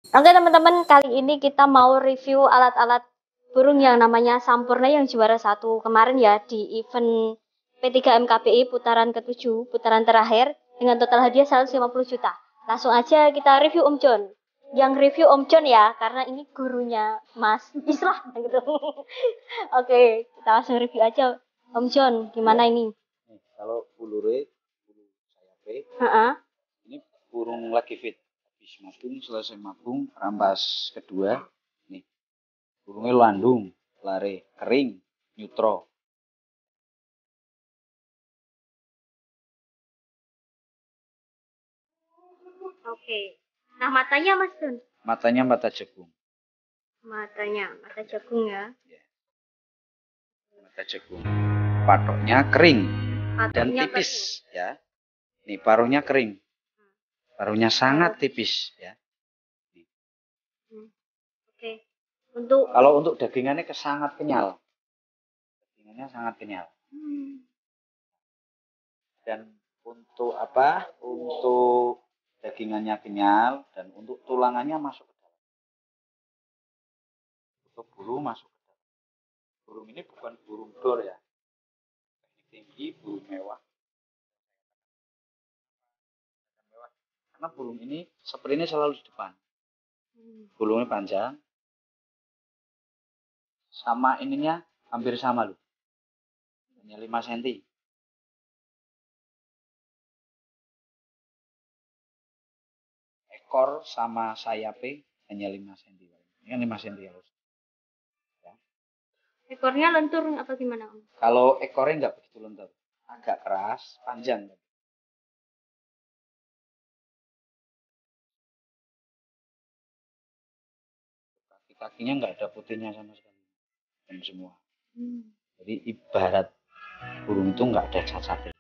Oke teman-teman, kali ini kita mau review alat-alat burung yang namanya Sampurna yang juara 1 kemarin ya di event P3MKPI putaran ke-7, putaran terakhir dengan total hadiah 150 juta. Langsung aja kita review Om John. Yang review Om John ya, karena ini gurunya Mas Islah gitu. Oke, kita langsung review aja Om John, gimana ini? Kalau bulu sayape, ini burung lagi fit. Habis mabung, selesai mabung, rampas kedua. Nih, burungnya landung, lare, kering, neutro. Oke. Nah, matanya Mas John? Matanya mata jagung. Mata jagung ya. Mata jagung. Patoknya kering dan Patoknya tipis ya. Nih, paruhnya kering. Paruhnya sangat tipis ya. Oke. Kalau untuk dagingannya sangat kenyal. Dagingannya sangat kenyal. Dan untuk apa? Untuk dagingannya kenyal dan untuk tulangannya masuk ke dalam. Untuk burung masuk ke dalam. Burung ini bukan burung dor ya. Tinggi, burung mewah. Karena burung ini sepertinya selalu di depan. Burungnya panjang. Sama ininya hampir sama loh. Hanya 5 cm. Ekor sama sayapnya hanya 5 cm. Ini kan 5 cm ya. Ekornya lentur apa gimana Om? Kalau ekornya nggak begitu lentur. Agak keras, panjang. Kakinya nggak ada putihnya sama sekali. Dan semua. Jadi ibarat burung itu nggak ada cacatnya.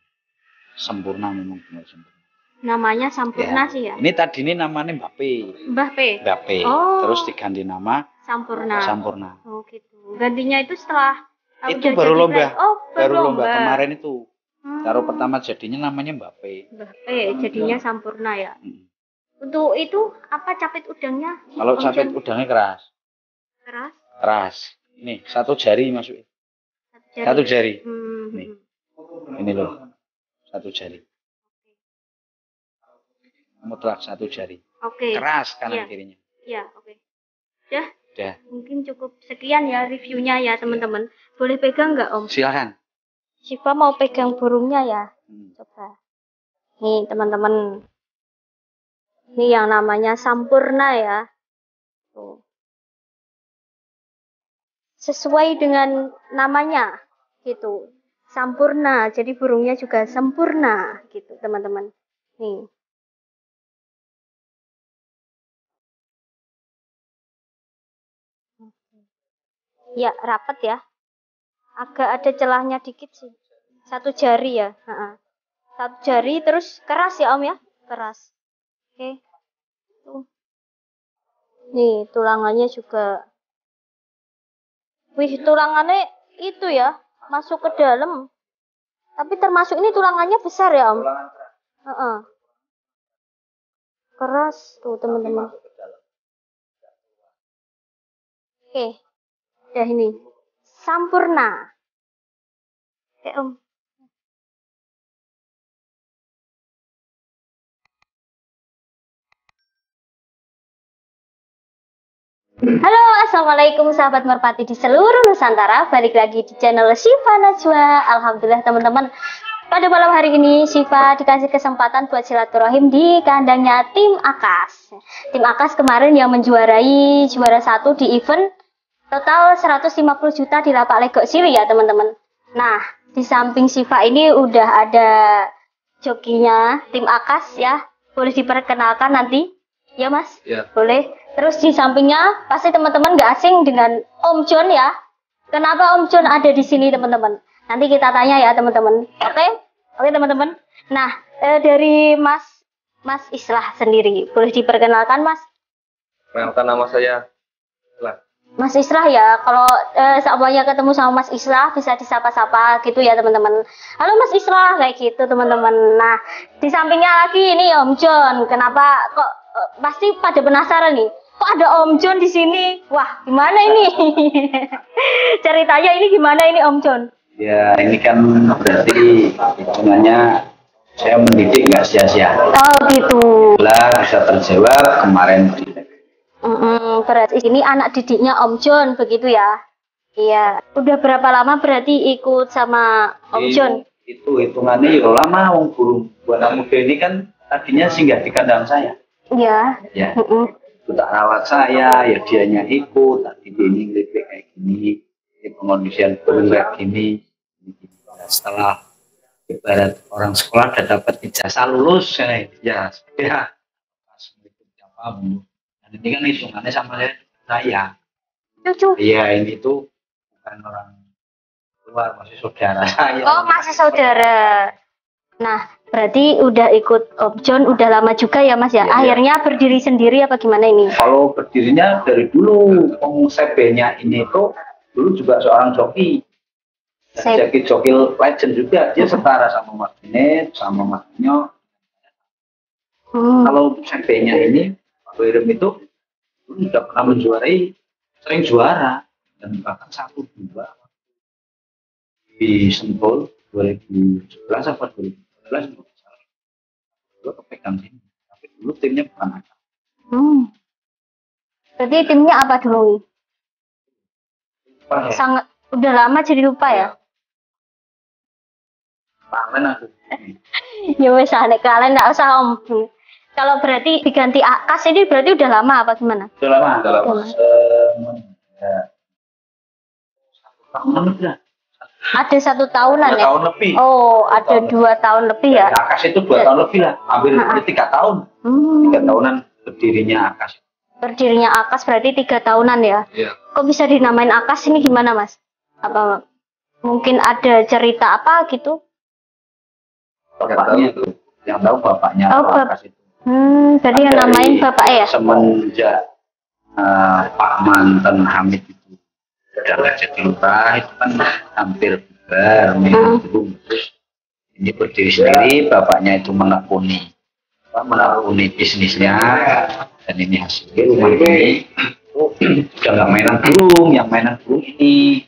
Sempurna memang benar sempurna. Namanya Sampurna ya. Sih ya. Ini tadi ini namanya Mbappe. Mbappe. Oh. Terus diganti nama Sampurna. Oh gitu. Gantinya itu setelah itu baru lomba. Baru lomba kemarin itu. Taruh pertama jadinya namanya Mbappe. Jadinya Sampurna ya. Untuk itu apa capit udangnya? Kalau capit udangnya keras. Keras. Nih, satu jari masukin. Satu jari. Nih. Ini loh. Satu jari. Mutlak satu jari. Keras kanan kirinya. Iya, oke. Udah. Mungkin cukup sekian ya reviewnya ya, teman-teman. Boleh pegang nggak, Om? Silakan. Siva mau pegang burungnya ya. Coba. Nih, teman-teman. Ini yang namanya Sampurna ya. Tuh. Sesuai dengan namanya gitu. Sampurna. Jadi burungnya juga sempurna gitu, teman-teman. Nih. Ya, rapat ya. Agak ada celahnya dikit sih. Satu jari ya. Satu jari terus keras ya Om ya. Keras. Oke. Tuh. Nih, tulangannya juga. Wih, tulangannya itu ya. Masuk ke dalam. Tapi termasuk ini tulangannya besar ya Om. Keras tuh teman-teman. Oke. Udah ini. Sampurna. Oke Om. Halo, assalamualaikum sahabat merpati di seluruh Nusantara. Balik lagi di channel Syifa Najwa. Alhamdulillah teman-teman. Pada malam hari ini Syifa dikasih kesempatan buat silaturahim di kandangnya tim Akas. Tim Akas kemarin yang menjuarai juara 1 di event total 150 juta di lapak Legok Sili ya teman-teman. Nah, di samping Syifa ini udah ada jokinya tim Akas ya. Boleh diperkenalkan nanti? Ya Mas? Ya. Boleh. Terus di sampingnya pasti teman-teman gak asing dengan Om John ya. Kenapa Om John ada di sini teman-teman? Nanti kita tanya ya teman-teman. Oke? Oke teman-teman. Nah, dari Mas Islah sendiri, boleh diperkenalkan Mas? Perkenalkan, nama saya Islah. Mas Islah ya. Kalau semuanya ketemu sama Mas Islah bisa disapa-sapa gitu ya teman-teman. Halo Mas Islah kayak gitu teman-teman. Nah, di sampingnya lagi ini Om John. Kenapa kok pasti pada penasaran nih? Kok ada Om John di sini? Wah, gimana ini? Ceritanya ini gimana ini Om John? Ya ini kan berarti hitungannya saya mendidik nggak sia-sia. Oh gitu. Lah bisa terjawab kemarin. Berarti ini anak didiknya Om John begitu ya? Iya. Udah berapa lama berarti ikut sama Om John? Itu hitungannya ya lama. Wong burung buana muda ini kan tadinya singgah di kandang saya. Iya. Ya. Itu tak rawat saya, ya dianya ikut. Tadi ini ngelipik kayak gini, di pengondisian burung kayak gini. Setelah ibarat orang sekolah udah dapat ijazah lulus ya pas berikutnya paham. Dan ini kan hitungannya sama saya. Cucu. Iya ini tuh bukan orang luar, masih saudara saya. Oh masih saudara. Nah berarti udah ikut Om John udah lama juga ya Mas ya? Iya, Akhirnya berdiri sendiri apa gimana ini? Kalau berdirinya dari dulu, CB-nya ini tuh dulu juga seorang joki. Jadi jokil legend juga, dia setara sama Mas Dinet, sama Mas Nyo. Kalau CB-nya ini, Pak Wirem itu sudah pernah menjuarai, sering juara, dan bahkan 1-2 di Sentul 2011 apa 2012 gue kepegang sini. Tapi dulu timnya bukan ada. Berarti timnya apa dulu? Sangat udah lama jadi lupa ya? Kalian aku. Ya wes nek kalian nggak usah Om. Kalau berarti diganti Akas ini berarti udah lama apa gimana? Udah lama. Tahun lebih lah. Ada 1 tahunan ya? 2 tahun lebih. Oh, ada 2 tahun lebih ya? Akas itu 2 tahun lebih lah. Hampir 3 tahun. 3 tahunan berdirinya Akas. Berdirinya Akas berarti 3 tahunan ya? Iya. Kok bisa dinamain Akas ini gimana Mas? Apa mungkin ada cerita apa gitu? Bapaknya itu, yang tahu bapaknya Akas itu. Jadi yang namain bapaknya ya? Semenjak Pak Manten Hamid itu udah nggak jadi lurah, itu kan hampir bubar, terus ini berdiri sendiri, bapaknya itu menekuni bisnisnya, dan ini hasilnya rumah ini udah nggak mainan burung, yang mainan burung ini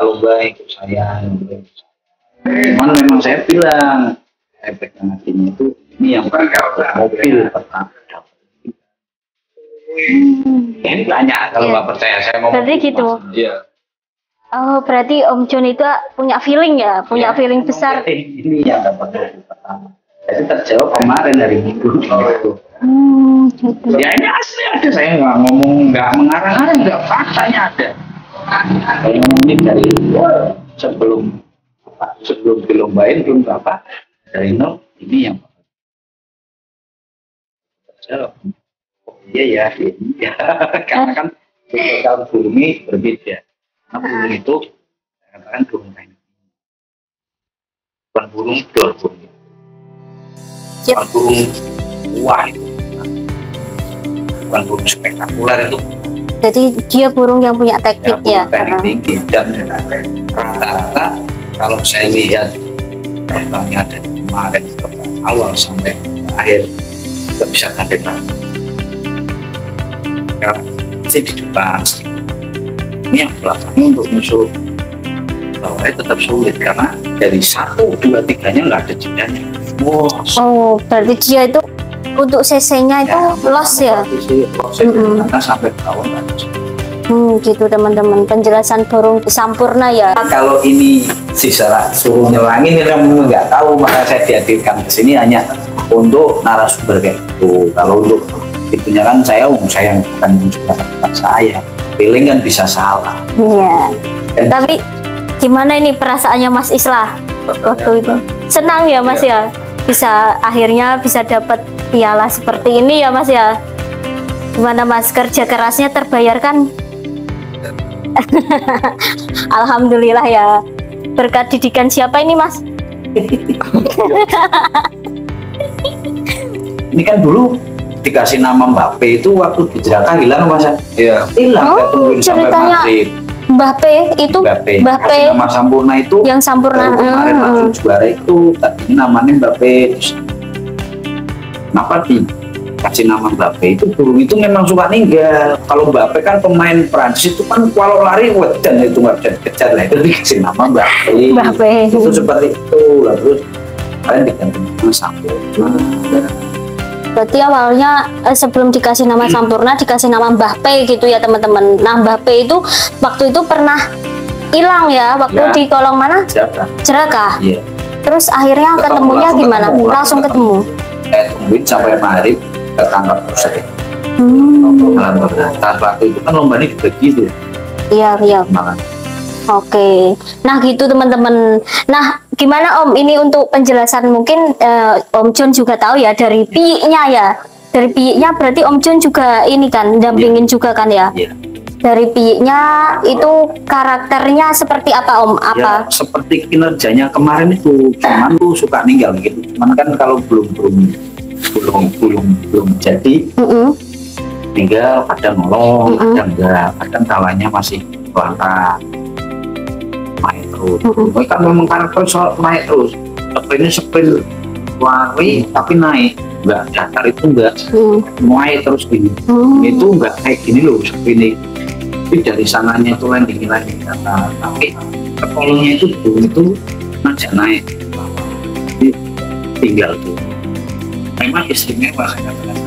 lomba ikut saya. Cuman memang saya bilang efek hatinya itu ini yang mobil pertama. Ini banyak kalau nggak percaya saya mau. Berarti gitu. Iya. Oh berarti Om John itu punya feeling ya, punya feeling besar. Ini yang dapat mobil pertama. Jadi terjawab kemarin dari minggu itu. Gitu. Ya ini asli ada, saya nggak ngomong, nggak mengarang-arang, nggak faktanya ada. Saya ngomongin dari sebelum dilombain belum berapa dari nol ini yang terjawab. Iya ya, karena kan kalau burung ini berbeda. Nah, burung itu katakan burung lain. Bukan burung dor burung. Bukan burung wah itu. Bukan burung spektakuler itu. Jadi dia burung yang punya teknik ya. Teknik tinggi dan rata-rata kalau saya lihat terbangnya dari kemarin ke awal sampai akhir nggak bisa kaget. Masih di depan ini yang belakang untuk musuh bawahnya tetap sulit karena dari 1, 2, 3-nya nggak ada jedanya. Oh berarti dia itu untuk CC-nya itu loss ya? Karena sampai bawah gitu teman-teman, penjelasan burung sampurna ya. Kalau ini sisa suruh nyelangin kamu nggak tahu, maka saya dihadirkan ke sini hanya untuk narasumber kayak itu. Kalau untuk itunya kan saya bukan juga saya, feeling kan bisa salah. Iya. Tapi gimana ini perasaannya Mas Islah waktu itu? Senang ya Mas ya? Bisa akhirnya bisa dapat piala seperti ini ya Mas ya? Gimana Mas, kerja kerasnya terbayarkan? Alhamdulillah ya. Berkat didikan siapa ini Mas? Ini kan dulu dikasih nama Mbappe itu waktu di Jakarta hilang Mas. Iya. Hilang, tungguin sampai maghrib. Mbappe itu Mbappe nama Sampurna itu yang Sampurna kemarin langsung juara itu tadinya namanya Mbappe. Kenapa kasih nama Mbappe itu burung itu memang suka ninggal. Kalau Mbappe kan pemain Prancis itu kan kalau lari wedan itu nggak bisa dikejar lah, itu dikasih nama Mbappe. Itu seperti itu lah, terus kalian diganti nama Sampurna. Berarti awalnya sebelum dikasih nama Sampurna dikasih nama Mbappe gitu ya teman-teman. Nah Mbappe itu waktu itu pernah hilang ya waktu di kolong mana? Jerakah. Iya. Terus akhirnya ketemunya gimana? Langsung ketemu. Saya tungguin sampai maghrib ketangkap saya. Alhamdulillah. Waktu itu kan lomba ini dibagi tuh. Iya. Oke. Nah gitu teman-teman. Nah gimana Om ini untuk penjelasan mungkin Om John juga tahu ya dari piiknya ya. Dari piiknya berarti Om John juga ini kan dampingin juga kan ya. Iya. Dari piiknya itu karakternya seperti apa Om? Apa? Ya, seperti kinerjanya kemarin itu, cuman tuh suka ninggal gitu. Cuman kan kalau belum jadi, ninggal kadang nolong, kadang enggak, kadang kalanya masih pelangkah naik terus. Ini kan memang karakter soal naik terus. Sprintnya sprint lari tapi naik, enggak datar itu enggak, naik terus gini. Itu enggak kayak gini loh sprint. Tapi dari sananya itu landing lagi datar, tapi kepolongnya itu ngajak naik, jadi tinggal tuh. Memang istimewa saya katakan.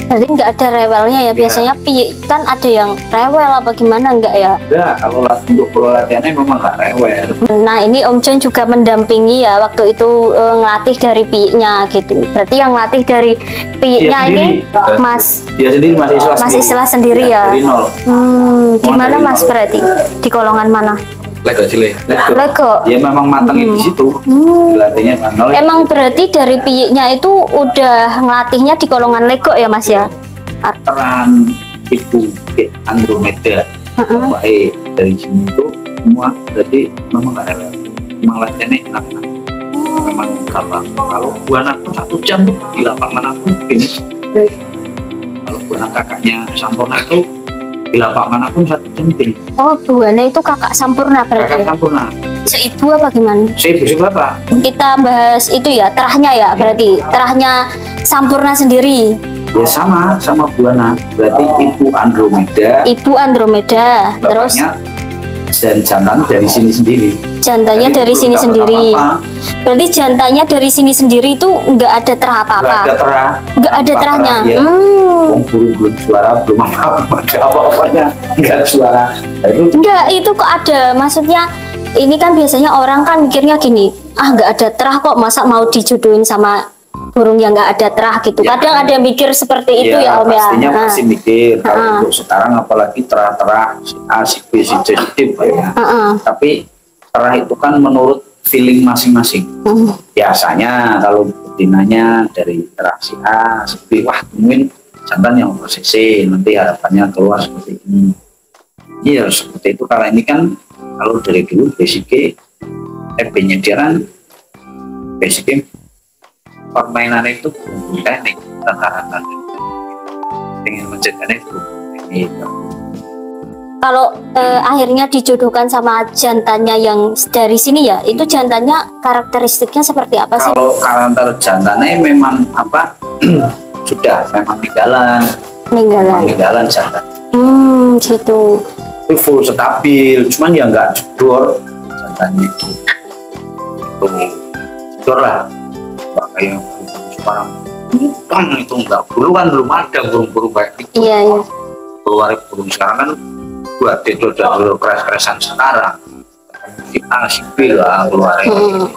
Jadi nggak ada rewelnya ya, biasanya piik kan ada yang rewel apa gimana enggak ya? Enggak, kalau untuk latihannya memang nggak rewel. Nah ini Om John juga mendampingi ya waktu itu ngelatih dari piiknya gitu. Berarti yang ngelatih dari piiknya ini Mas? Dia sendiri masih Islah sendiri ya? Dari nol. Gimana Mas berarti? Di golongan mana? Lego. Ya memang matangnya di situ. Latihnya kan nol. Emang berarti dari piiknya itu udah ngelatihnya di golongan Lego ya Mas ya? Peran itu Andromeda. Baik dari sini itu semua berarti memang nggak rewel. Memang latihannya enak. Memang gampang. Kalau buana pun 1 jam tuh di lapangan manapun finish. Kalau buana kakaknya Sampurna itu di lapangan manapun 1 jam finish. Oh, Buana itu kakak Sampurna berarti? Kakak Sampurna. Seibu apa gimana? Seibu apa? Kita bahas itu ya, terahnya ya berarti? Terahnya Sampurna sendiri? Ya sama Buana. Berarti Ibu Andromeda. Terus? Dan jantan dari sini sendiri. Jantannya dari sini sendiri. Berarti jantannya dari sini sendiri itu nggak ada terah apa-apa? Nggak ada terahnya. Burung belum suara, belum apa-apanya, nggak suara. Nggak, itu kok ada. Maksudnya ini kan biasanya orang kan mikirnya gini, nggak ada terah kok, masa mau dijodohin sama burung yang nggak ada terah gitu. Kadang ada yang mikir seperti itu ya Om ya. Pastinya pasti mikir. Kalau untuk sekarang apalagi terah-terah si A, si B, si C, si D ya. Tapi terah itu kan menurut feeling masing-masing. Biasanya kalau betinanya dari terah si A, si B, wah mungkin jantan yang posisi, nanti harapannya keluar seperti ini. Iya seperti itu. Karena ini kan kalau dari dulu basicnya FB-nya dia kan basicnya permainan itu teknik rata-rata ingin mencegahnya itu teknik. Kalau akhirnya dijodohkan sama jantannya yang dari sini ya, itu jantannya karakteristiknya seperti apa sih? Kalau karakter jantannya memang apa sudah memang ninggalan jantan. Gitu. Itu full stabil, cuman ya nggak jedor jantannya itu. Jedor lah. Kayak sekarang kan itu enggak, dulu kan belum ada burung-burung kayak gitu. Iya. Keluar burung sekarang kan buat itu udah keras-kerasan sekarang. Kita sipil lah keluar gitu.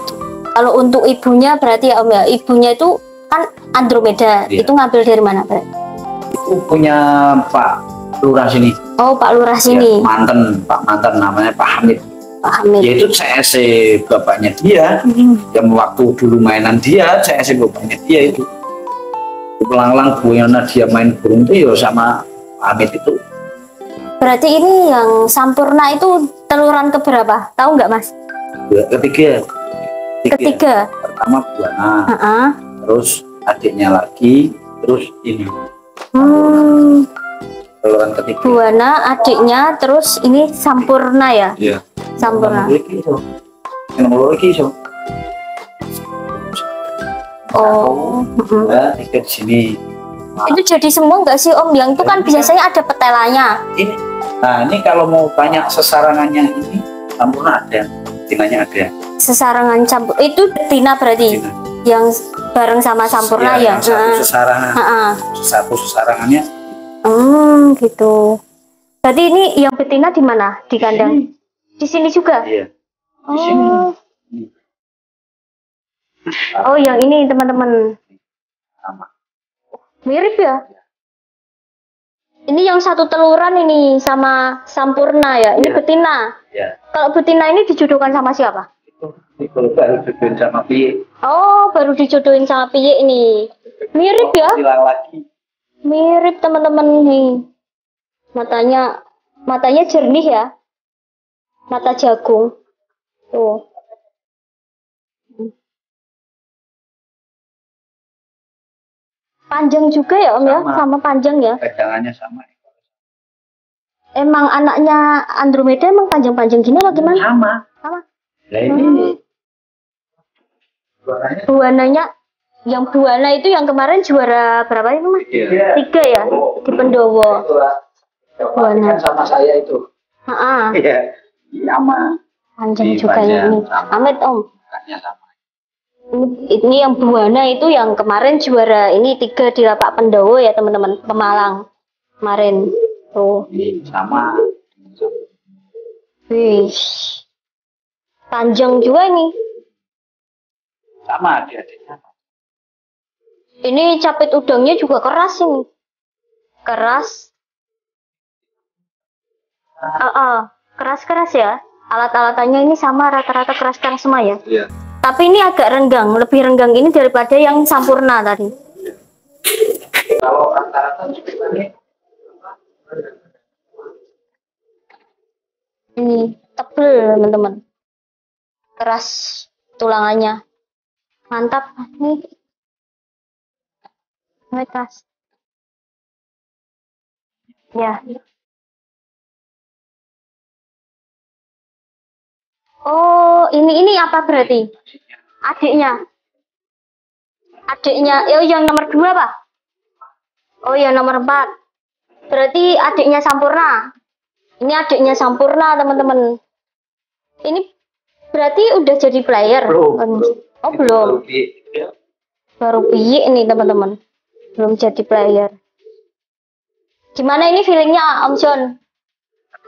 Kalau untuk ibunya berarti ya Om ya, ibunya itu kan Andromeda. Itu ngambil dari mana berarti? Itu punya Pak Lurah sini. Oh Pak Lurah sini. Ya, Pak mantan namanya Pak Hamid. Yaitu CSC bapaknya dia, yang waktu dulu mainan dia, CSC bapaknya dia itu. Pelang-pelang buana dia main burung itu ya sama Hamid itu. Berarti ini yang Sampurna itu teluran keberapa? Tahu nggak Mas? Ketiga. Pertama Buana, terus adiknya lagi, terus ini. Teluran ketiga. Buana, adiknya, terus ini Sampurna ya? Iya. Sampurna. Oh. Tiga di sini. Itu jadi semua nggak sih Om? Yang itu kan biasanya ada petelanya. Ini, nah ini kalau mau tanya sesarangannya ini Sampurna ada, betinanya ada. Sesarangan campur itu betina berarti? Betina. Yang bareng sama Sampurna ya? Yang satu sesarangan, satu sesarangannya. Gitu. Berarti ini yang betina di mana? Di kandang? Di sini juga? Iya. Di sini. Oh, yang ini teman-teman. Sama. Mirip ya? Ini yang satu teluran ini sama Sampurna ya? Ini betina. Ya. Kalau betina ini dijodohkan sama siapa? Itu baru dijodohin sama piye. Oh, baru dijodohin sama piye ini. Mirip ya? Silang lagi. Mirip teman-teman nih. Matanya jernih ya. Mata jagung. Tuh. Panjang juga ya Om ya? Sama panjang ya? Pegangannya sama. Emang anaknya Andromeda emang panjang-panjang gini apa gimana? Sama. Nah ini Buananya, yang buana itu yang kemarin juara berapa itu Mas? 3 ya? Di Pendowo. Buana. Sama saya itu. Iya. Sama. Panjang juga ya ini. Amit Om. Sama. Ini yang buana itu yang kemarin juara ini 3 di Lapak Pendowo ya teman-teman, Pemalang kemarin. Tuh. Ini sama. Wih. Panjang juga ini. Sama adik-adiknya. Ini capit udangnya juga keras ini. Keras. Keras-keras ya. Alat-alatannya ini sama rata-rata keras-keras semua ya. Iya. Tapi ini agak renggang, lebih renggang ini daripada yang Sampurna tadi. Kalau rata-rata ini tebel teman-teman. Keras tulangannya. Mantap nih. Keras. Ya. Oh, ini apa berarti? Adiknya. Oh, yang nomor 2 Pak? Oh, yang nomor 4. Berarti adiknya Sampurna. Ini adiknya Sampurna, teman-teman. Ini berarti udah jadi player? Belum. Oh, belum. Baru piye ini, teman-teman. Belum jadi player. Gimana ini feelingnya Om John?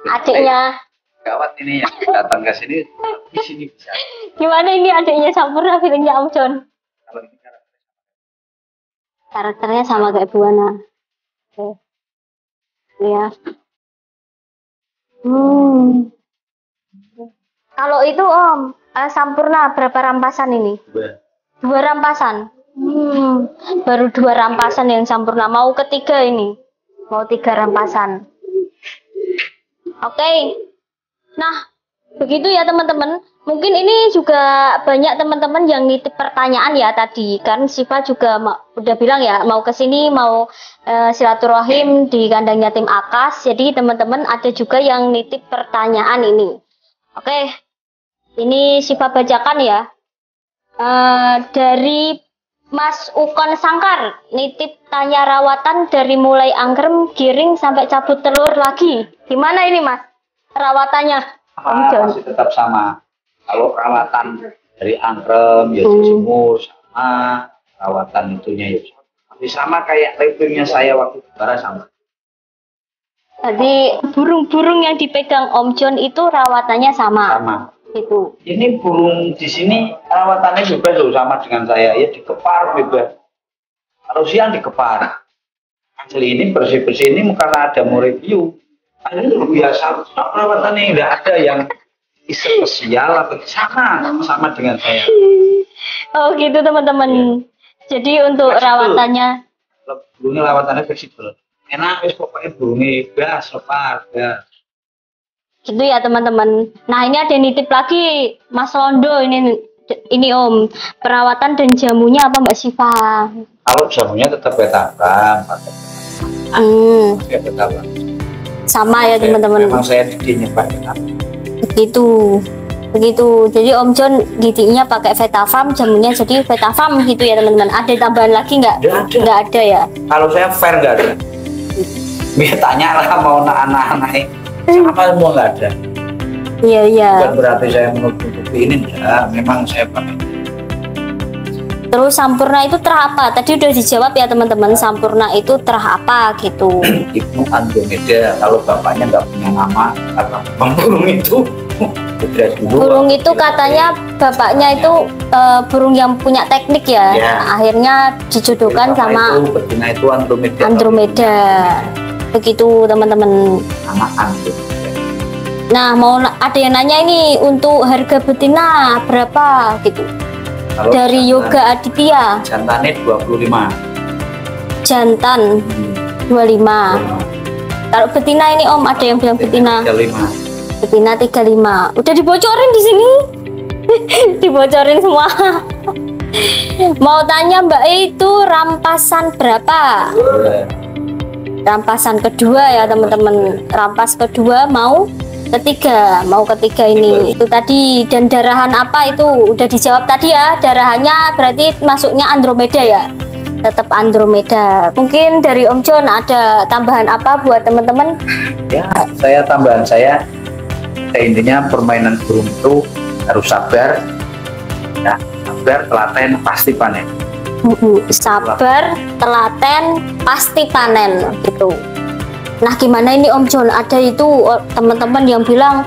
Adiknya gawat ini yang datang ke sini di sini bisa. Gimana ini adiknya Sampurna feelingnya Om John? Kalau ini Karakternya sama kayak Buana. Oke. Ya. Kalau itu Om, Sampurna berapa rampasan ini? 2 rampasan. Baru 2 rampasan yang Sampurna. Mau ketiga ini. Mau 3 rampasan. Oke. Nah, begitu ya teman-teman. Mungkin ini juga banyak teman-teman yang nitip pertanyaan ya tadi. Kan Siva juga udah bilang ya mau ke sini mau silaturahim di kandangnya tim Akas. Jadi teman-teman ada juga yang nitip pertanyaan ini. Oke. Ini Siva bacakan ya. Dari Mas Ukon Sangkar nitip tanya rawatan dari mulai angkrem, giring sampai cabut telur lagi. Gimana ini Mas? Rawatannya masih tetap sama. Kalau rawatan dari angkrem ya dijemur sama, rawatan itunya ya masih sama kayak reviewnya saya waktu juara sama. Jadi burung-burung yang dipegang Om John itu rawatannya sama. Sama. Itu. Ini burung di sini rawatannya juga loh sama dengan saya ya, dikepar bebas. Kalau siang dikepar. Asli ini bersih-bersih ini karena ada mau review. Ini biasa perawatannya nggak ada yang spesial atau sama dengan saya. Oh gitu teman-teman. Ya. Jadi untuk fleksibel. Burungnya rawatannya fleksibel. Enak wis pokoknya burungnya gas lepar gas. Gitu ya teman-teman. Nah ini ada nitip lagi Mas Londo ini Om, perawatan dan jamunya apa Mbak Siva? Kalau jamunya tetap Betapram. Ya Betapram. Sama ya teman-teman. Memang saya didiknya Pak. Begitu. begitu. Jadi Om John giginya pakai Vetafarm, jamunya jadi Vetafarm gitu ya teman-teman. Ada tambahan lagi nggak? Nggak ada ya. Kalau saya fair nggak ada. Biar tanya lah mau anak-anak apa semua nggak ada. Iya iya. Bukan berarti saya menutupi ini enggak, memang saya pakai. Terus Sampurna itu terah apa? Tadi udah dijawab ya teman-teman. Sampurna itu terah apa gitu? Ibnu Andromeda. Kalau bapaknya nggak punya nama, karena burung itu burung itu katanya bapaknya itu burung yang punya teknik ya. Ya. Akhirnya dijodohkan Bapak sama itu, betina itu Andromeda. Andromeda. Begitu teman-teman. Anak Andromeda. Nah, mau ada yang nanya ini untuk harga betina berapa gitu? Kalau Dari jantan, Yoga Aditya. Jantannya 25. Jantan 25. Kalau betina ini Om, ada yang bilang betina. 35. Betina 35. Udah dibocorin di sini. Dibocorin semua. Mau tanya Mbak itu rampasan berapa? Rampasan kedua ya teman-teman. Rampas kedua mau ketiga ini itu tadi. Dan darahan apa itu udah dijawab tadi ya. Darahannya berarti masuknya Andromeda ya, tetap Andromeda. Mungkin dari Om John ada tambahan apa buat teman-teman? Ya, tambahan saya intinya permainan burung itu harus sabar, ya, sabar, telaten, pasti panen. Sabar, telaten, pasti panen gitu. Nah, gimana ini Om John? Ada itu teman-teman yang bilang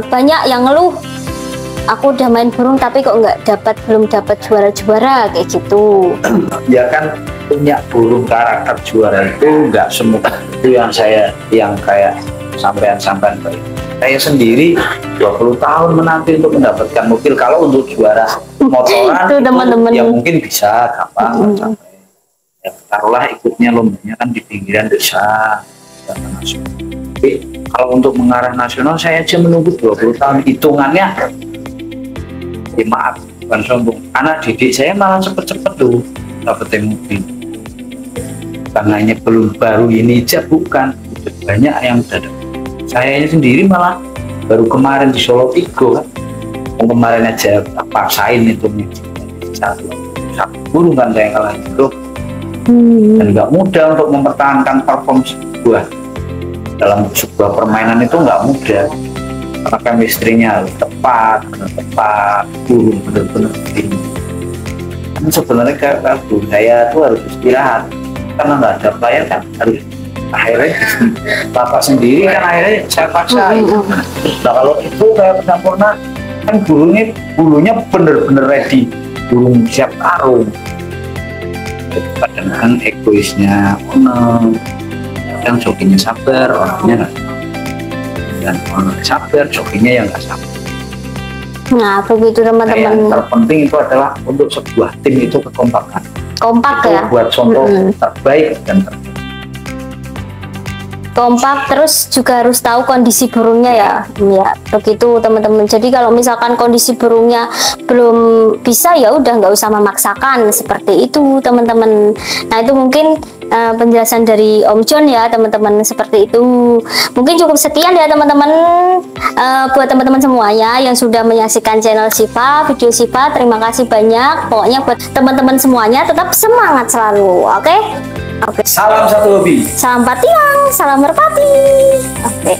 banyak yang ngeluh, aku udah main burung tapi kok belum dapat juara-juara kayak gitu. Ya kan punya burung karakter juara itu nggak semua itu yang kayak sampean saya sendiri 20 tahun menanti untuk mendapatkan mobil. Kalau untuk juara motoran itu teman-teman ya mungkin bisa gampang. Ya, taruhlah ikutnya lombanya kan di pinggiran desa. Tapi kalau untuk mengarah nasional saya aja menunggu 20 tahun. Hitungannya ya maaf, bukan sombong, anak didik saya malah cepet-cepet tuh dapetin mobil. Karena hanya belum baru ini aja, bukan banyak yang udah dapet. Saya sendiri malah baru kemarin di Solo Tigo kan, kemarin aja paksain itu satu burung kan saya kalah itu. Dan nggak mudah untuk mempertahankan perform dalam sebuah permainan itu nggak mudah, karena chemistry-nya harus tepat, burung benar-benar ini. Kan sebenarnya kayak burung saya tuh harus istirahat karena nggak ada player kan, harus akhirnya bapak sendiri kan akhirnya saya paksa. Nah kalau itu kayak Sampurna kan bulunya bener-bener ready, burung siap tarung. Kadang-kadang egoisnya kadang jokinya sabar, orangnya nggak, dan orang sabar jokinya yang nggak sabar. Nah begitu teman-teman. Yang terpenting itu adalah untuk sebuah tim itu kekompakan. Kompak itu ya. Buat contoh terbaik dan terbaik. Kompak, terus juga harus tahu kondisi burungnya ya. Ya begitu teman-teman. Jadi kalau misalkan kondisi burungnya belum bisa, ya udah nggak usah memaksakan seperti itu teman-teman. Nah itu mungkin penjelasan dari Om John ya teman-teman, seperti itu. Mungkin cukup sekian ya teman-teman, buat teman-teman semuanya yang sudah menyaksikan channel Siva, video Siva. Terima kasih banyak. Pokoknya buat teman-teman semuanya tetap semangat selalu, oke? Salam satu hobi. Salam Patiang, salam Merpati. Oke.